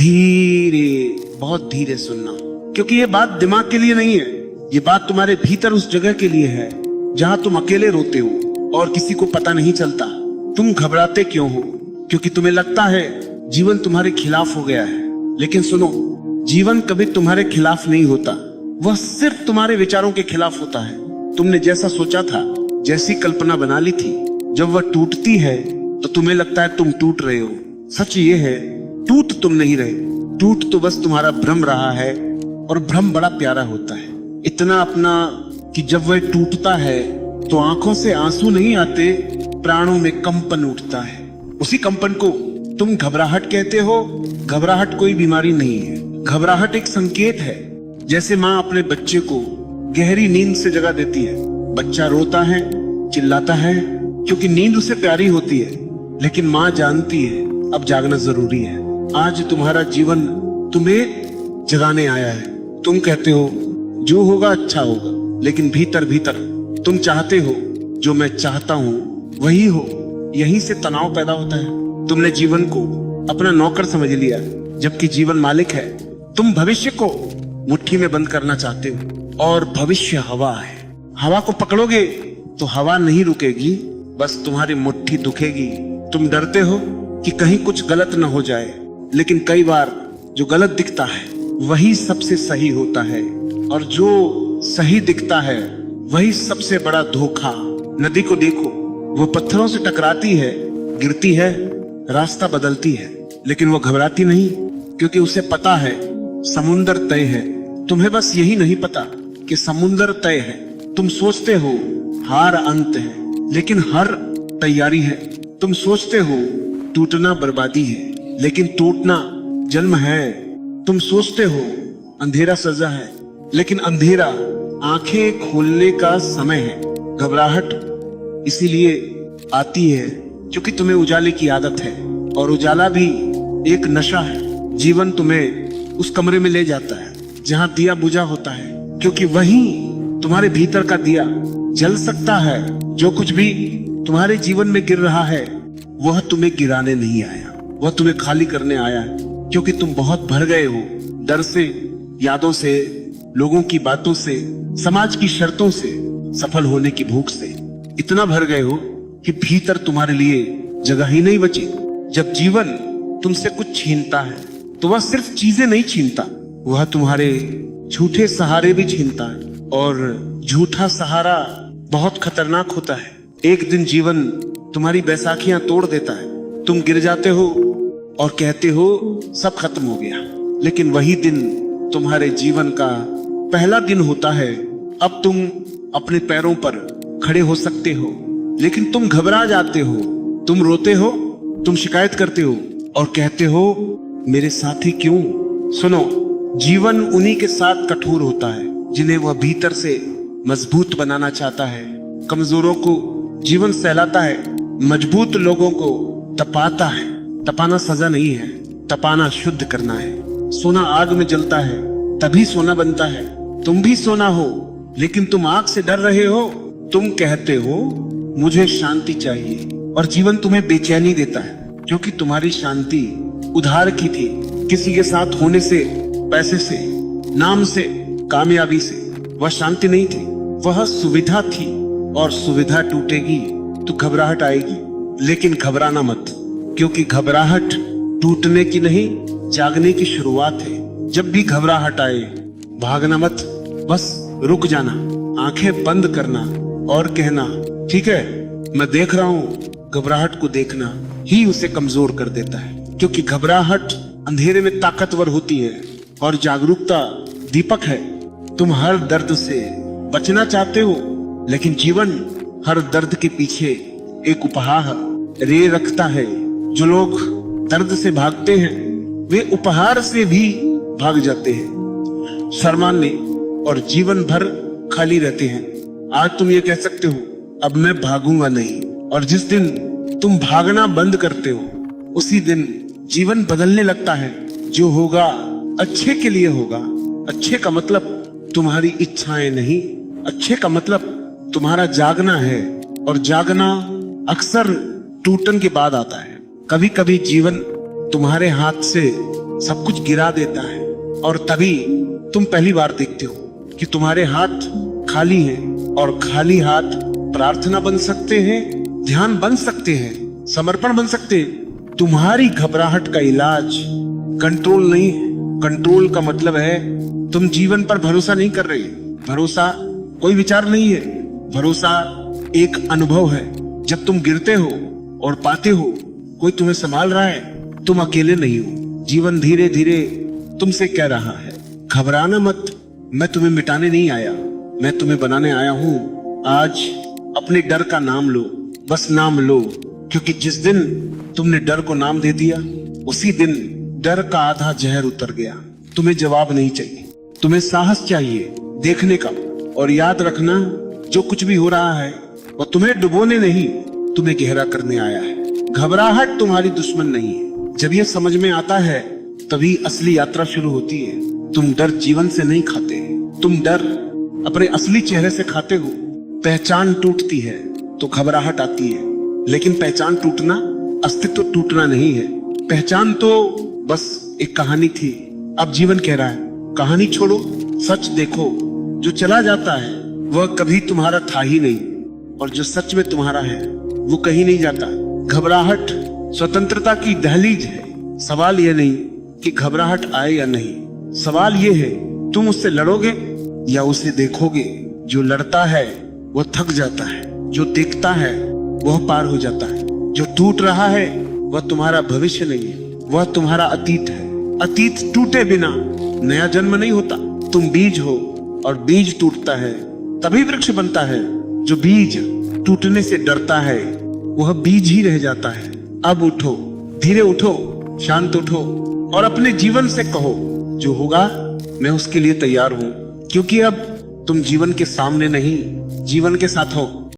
धीरे, बहुत धीरे सुनना, क्योंकि ये बात दिमाग के लिए नहीं है, ये बात तुम्हारे भीतर उस जगह के लिए है जहां तुम अकेले रोते हो और किसी को पता नहीं चलता। तुम घबराते क्यों हो? क्योंकि तुम्हें लगता है जीवन तुम्हारे खिलाफ हो गया है। लेकिन सुनो, जीवन कभी तुम्हारे खिलाफ नहीं होता, वह सिर्फ तुम्हारे विचारों के खिलाफ होता है। तुमने जैसा सोचा था, जैसी कल्पना बना ली थी, जब वह टूटती है तो तुम्हें लगता है तुम टूट रहे हो। सच ये है, टूट तुम नहीं रहे, टूट तो बस तुम्हारा भ्रम रहा है, और भ्रम बड़ा प्यारा होता है, इतना अपना कि जब वह टूटता है तो आंखों से आंसू नहीं आते, प्राणों में कंपन उठता है। उसी कंपन को तुम घबराहट कहते हो। घबराहट कोई बीमारी नहीं है, घबराहट एक संकेत है। जैसे माँ अपने बच्चे को गहरी नींद से जगा देती है, बच्चा रोता है, चिल्लाता है, क्योंकि नींद उसे प्यारी होती है, लेकिन माँ जानती है अब जागना जरूरी है। आज तुम्हारा जीवन तुम्हें जगाने आया है। तुम कहते हो जो होगा अच्छा होगा, लेकिन भीतर भीतर तुम चाहते हो जो मैं चाहता हूँ वही हो। यहीं से तनाव पैदा होता है। तुमने जीवन को अपना नौकर समझ लिया, जबकि जीवन मालिक है। तुम भविष्य को मुट्ठी में बंद करना चाहते हो, और भविष्य हवा है। हवा को पकड़ोगे तो हवा नहीं रुकेगी, बस तुम्हारी मुट्ठी दुखेगी। तुम डरते हो कि कहीं कुछ गलत न हो जाए, लेकिन कई बार जो गलत दिखता है वही सबसे सही होता है, और जो सही दिखता है वही सबसे बड़ा धोखा। नदी को देखो, वो पत्थरों से टकराती है, गिरती है, रास्ता बदलती है, लेकिन वो घबराती नहीं, क्योंकि उसे पता है समुंदर तय है। तुम्हें बस यही नहीं पता कि समुंदर तय है। तुम सोचते हो हार अंत है, लेकिन हर तैयारी है। तुम सोचते हो टूटना बर्बादी है, लेकिन टूटना जन्म है। तुम सोचते हो अंधेरा सजा है, लेकिन अंधेरा आंखें खोलने का समय है। घबराहट इसीलिए आती है क्योंकि तुम्हें उजाले की आदत है, और उजाला भी एक नशा है। जीवन तुम्हें उस कमरे में ले जाता है जहां दिया बुझा होता है, क्योंकि वहीं तुम्हारे भीतर का दिया जल सकता है। जो कुछ भी तुम्हारे जीवन में गिर रहा है वह तुम्हें गिराने नहीं आया, वह तुम्हें खाली करने आया है, क्योंकि तुम बहुत भर गए हो डर से, यादों से, लोगों की बातों से, समाज की शर्तों से, सफल होने की भूख से। इतना भर गए हो कि भीतर तुम्हारे लिए जगह ही नहीं बची। जब जीवन तुमसे कुछ छीनता है तो वह सिर्फ चीजें नहीं छीनता, वह तुम्हारे झूठे सहारे भी छीनता है, और झूठा सहारा बहुत खतरनाक होता है। एक दिन जीवन तुम्हारी बैसाखियां तोड़ देता है। तुम गिर जाते हो और कहते हो सब खत्म हो गया, लेकिन वही दिन तुम्हारे जीवन का पहला दिन होता है। अब तुम अपने पैरों पर खड़े हो सकते हो, लेकिन तुम घबरा जाते हो, तुम रोते हो, तुम शिकायत करते हो और कहते हो मेरे साथी क्यों। सुनो, जीवन उन्हीं के साथ कठोर होता है जिन्हें वह भीतर से मजबूत बनाना चाहता है। कमजोरों को जीवन सहलाता है, मजबूत लोगों को तपाता है। तपाना सजा नहीं है, तपाना शुद्ध करना है। सोना आग में जलता है तभी सोना बनता है। तुम भी सोना हो, लेकिन तुम आग से डर रहे हो। तुम कहते हो मुझे शांति चाहिए, और जीवन तुम्हें बेचैनी देता है, क्योंकि तुम्हारी शांति उधार की थी, किसी के साथ होने से, पैसे से, नाम से, कामयाबी से। वह शांति नहीं थी, वह सुविधा थी, और सुविधा टूटेगी तो घबराहट आएगी। लेकिन घबराना मत, क्योंकि घबराहट टूटने की नहीं, जागने की शुरुआत है। जब भी घबराहट आए भागना मत, बस रुक जाना, आंखें बंद करना और कहना ठीक है मैं देख रहा हूँ। घबराहट को देखना ही उसे कमजोर कर देता है, क्योंकि घबराहट अंधेरे में ताकतवर होती है और जागरूकता दीपक है। तुम हर दर्द से बचना चाहते हो, लेकिन जीवन हर दर्द के पीछे एक उपहार रे रखता है। जो लोग दर्द से भागते हैं वे उपहार से भी भाग जाते हैं। शर्माने और जीवन भर खाली रहते हैं। आज तुम ये कह सकते हो अब मैं भागूंगा नहीं, और जिस दिन तुम भागना बंद करते हो उसी दिन जीवन बदलने लगता है। जो होगा अच्छे के लिए होगा। अच्छे का मतलब तुम्हारी इच्छाएं नहीं, अच्छे का मतलब तुम्हारा जागना है, और जागना अक्सर टूटन के बाद आता है। कभी कभी जीवन तुम्हारे हाथ से सब कुछ गिरा देता है, और तभी तुम पहली बार देखते हो कि तुम्हारे हाथ खाली हैं, और खाली हाथ प्रार्थना बन सकते हैं, ध्यान बन सकते हैं, समर्पण बन सकते हैं। तुम्हारी घबराहट का इलाज कंट्रोल नहीं है। कंट्रोल का मतलब है तुम जीवन पर भरोसा नहीं कर रहे। भरोसा कोई विचार नहीं है, भरोसा एक अनुभव है। जब तुम गिरते हो और पाते हो कोई तुम्हें संभाल रहा है, तुम अकेले नहीं हो। जीवन धीरे धीरे तुमसे कह रहा है, घबराना मत, मैं तुम्हें मिटाने नहीं आया, मैं तुम्हें बनाने आया हूं। आज अपने डर का नाम लो, बस नाम लो, क्योंकि जिस दिन तुमने डर को नाम दे दिया, उसी दिन डर का आधा जहर उतर गया। तुम्हें जवाब नहीं चाहिए, तुम्हें साहस चाहिए देखने का। और याद रखना, जो कुछ भी हो रहा है वो तुम्हें डुबोने नहीं, तुम्हें गहरा करने आया है। घबराहट तुम्हारी दुश्मन नहीं है। जब ये समझ में आता है तभी असली यात्रा शुरू होती है। तुम डर जीवन से नहीं खाते, तुम डर अपने असली चेहरे से खाते हो। पहचान टूटती है तो घबराहट आती है, लेकिन पहचान टूटना अस्तित्व टूटना नहीं है। पहचान तो बस एक कहानी थी, अब जीवन कह रहा है कहानी छोड़ो, सच देखो। जो चला जाता है वह कभी तुम्हारा था ही नहीं, और जो सच में तुम्हारा है वो कहीं नहीं जाता। घबराहट स्वतंत्रता की दहलीज है। सवाल यह नहीं कि घबराहट आए या नहीं, सवाल यह है तुम उससे लड़ोगे या उसे देखोगे। जो लड़ता है वह थक जाता है, जो देखता है वह पार हो जाता है। जो टूट रहा है वह तुम्हारा भविष्य नहीं है, वह तुम्हारा अतीत है। अतीत टूटे बिना नया जन्म नहीं होता। तुम बीज हो और बीज टूटता है तभी वृक्ष बनता है। जो बीज टूटने से डरता है वह बीज ही रह जाता है। अब उठो, धीरे उठो, शांत उठो और अपने जीवन से कहो, जो होगा मैं उसके लिए तैयार हूं। क्योंकि अब तुम जीवन के सामने नहीं, जीवन के साथ हो।